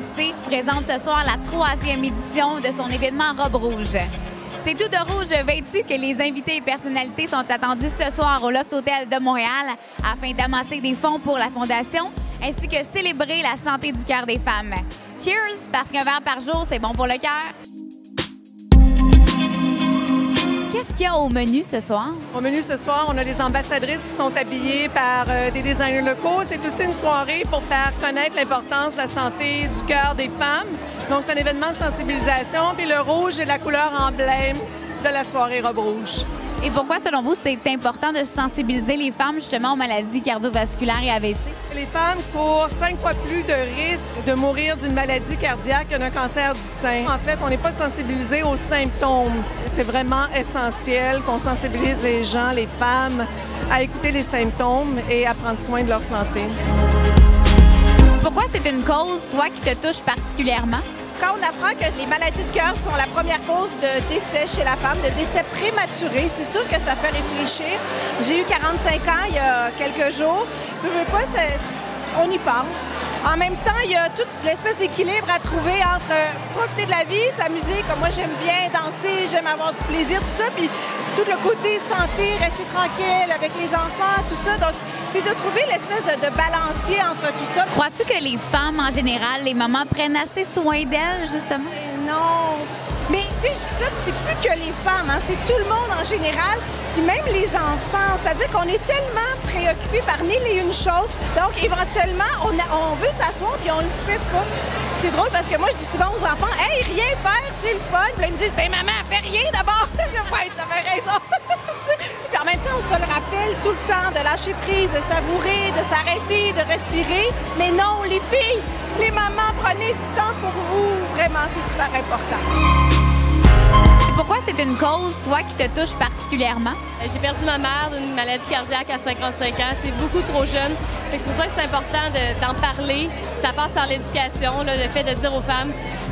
AVC présente ce soir la 3e édition de son événement Robe Rouge. C'est tout de rouge vêtu que les invités et personnalités sont attendus ce soir au Loft Hotel de Montréal afin d'amasser des fonds pour la Fondation ainsi que célébrer la santé du cœur des femmes. Cheers! Parce qu'un verre par jour, c'est bon pour le cœur. Qu'est-ce qu'il y a au menu ce soir? Au menu ce soir, on a des ambassadrices qui sont habillées par des designers locaux. C'est aussi une soirée pour faire connaître l'importance de la santé du cœur des femmes. Donc, c'est un événement de sensibilisation. Puis le rouge est la couleur emblème de la soirée Robe Rouge. Et pourquoi, selon vous, c'est important de sensibiliser les femmes justement aux maladies cardiovasculaires et AVC? Les femmes courent 5 fois plus de risques de mourir d'une maladie cardiaque que d'un cancer du sein. En fait, on n'est pas sensibilisé aux symptômes. C'est vraiment essentiel qu'on sensibilise les gens, les femmes, à écouter les symptômes et à prendre soin de leur santé. Pourquoi c'est une cause, toi, qui te touche particulièrement? Quand on apprend que les maladies du cœur sont la première cause de décès chez la femme, de décès prématuré, c'est sûr que ça fait réfléchir. J'ai eu 45 ans il y a quelques jours. On y pense. En même temps, il y a toute l'espèce d'équilibre à trouver entre profiter de la vie, s'amuser, comme moi j'aime bien danser, j'aime avoir du plaisir, tout ça, puis tout le côté santé, rester tranquille avec les enfants, tout ça. Donc, c'est de trouver l'espèce de balancier entre tout ça. Crois-tu que les femmes, en général, les mamans, prennent assez soin d'elles, justement? Non. Mais tu sais, je dis ça, c'est plus que les femmes, hein, c'est tout le monde en général, puis même les enfants. C'est-à-dire qu'on est tellement préoccupés par mille et une choses, donc éventuellement, on veut s'asseoir puis on le fait pas. C'est drôle parce que moi, je dis souvent aux enfants, « Hey, rien faire, c'est le fun! » Puis là, ils me disent, « Ben maman, fais rien d'abord! » Ouais, t'avais raison! Puis en même temps, on se le rappelle tout le temps de lâcher prise, de savourer, de s'arrêter, de respirer. Mais non, les filles, les mamans, prenez du temps pour vous. Vraiment, c'est super important. Pourquoi c'est une cause, toi, qui te touche particulièrement? J'ai perdu ma mère d'une maladie cardiaque à 55 ans. C'est beaucoup trop jeune. C'est pour ça que c'est important d'en parler. Ça passe par l'éducation, le fait de dire aux femmes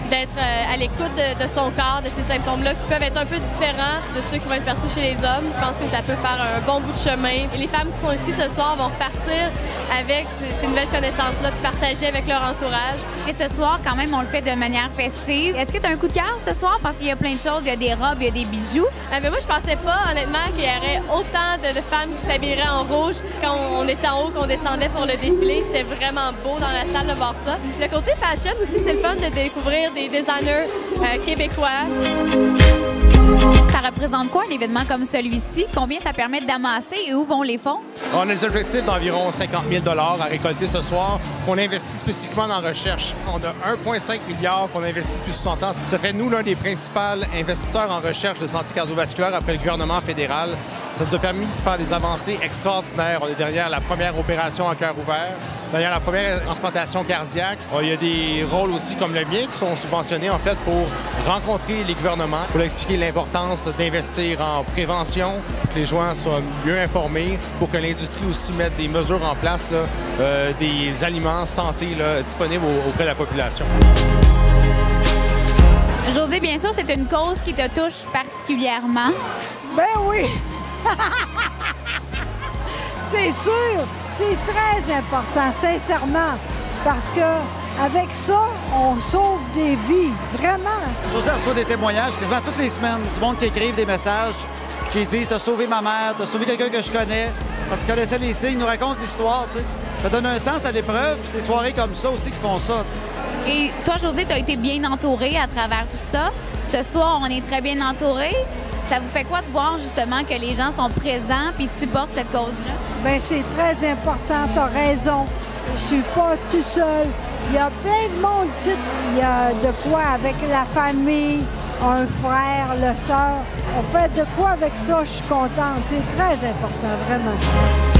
d'être à l'écoute de son corps, de ces symptômes-là qui peuvent être un peu différents de ceux qui vont être perçus chez les hommes. Je pense que ça peut faire un bon bout de chemin. Et les femmes qui sont ici ce soir vont repartir avec ces nouvelles connaissances-là, de partager avec leur entourage. Et ce soir, quand même, on le fait de manière festive. Est-ce que tu as un coup de cœur ce soir? Parce qu'il y a plein de choses. Il y a des robes, il y a des bijoux. Mais moi, je pensais pas, honnêtement, qu'il y aurait autant de femmes qui s'habilleraient en rouge. Quand on était en haut, qu'on descendait pour le défilé, c'était vraiment beau dans la salle de voir ça. Le côté fashion aussi, c'est le fun de découvrir des designers québécois. Ça représente quoi un événement comme celui-ci? Combien ça permet d'amasser et où vont les fonds? On a des objectifs d'environ 50 000 à récolter ce soir qu'on investit spécifiquement dans la recherche. On a 1,5 milliard qu'on investit depuis 60 ans. Ça fait nous l'un des principaux investisseurs en recherche de santé cardiovasculaire après le gouvernement fédéral. Ça nous a permis de faire des avancées extraordinaires. On est derrière la première opération à cœur ouvert, derrière la première transplantation cardiaque. Il y a des rôles aussi comme le mien qui sont subventionnés en fait pour rencontrer les gouvernements, pour leur expliquer l'importance d'investir en prévention, que les gens soient mieux informés, pour que l'industrie aussi mette des mesures en place, des aliments santé disponibles auprès de la population. Josée, bien sûr, c'est une cause qui te touche particulièrement. Ben oui! C'est sûr, c'est très important, sincèrement, parce que avec ça, on sauve des vies, vraiment. Josée reçoit des témoignages quasiment toutes les semaines, du monde qui écrivent des messages, qui disent « T'as sauvé ma mère, t'as sauvé quelqu'un que je connais », parce qu'ils connaissaient les signes, ils nous racontent l'histoire, tu sais. Ça donne un sens à l'épreuve, puis c'est des soirées comme ça aussi qui font ça. T'sais. Et toi, Josée, tu as été bien entourée à travers tout ça. Ce soir, on est très bien entourés. Ça vous fait quoi de voir justement que les gens sont présents puis supportent cette cause-là? Bien, c'est très important, tu as raison. Je suis pas tout seul. Il y a plein de monde ici. Il y a de quoi avec la famille, un frère, le soeur. On fait de quoi avec ça, je suis contente. C'est très important, vraiment.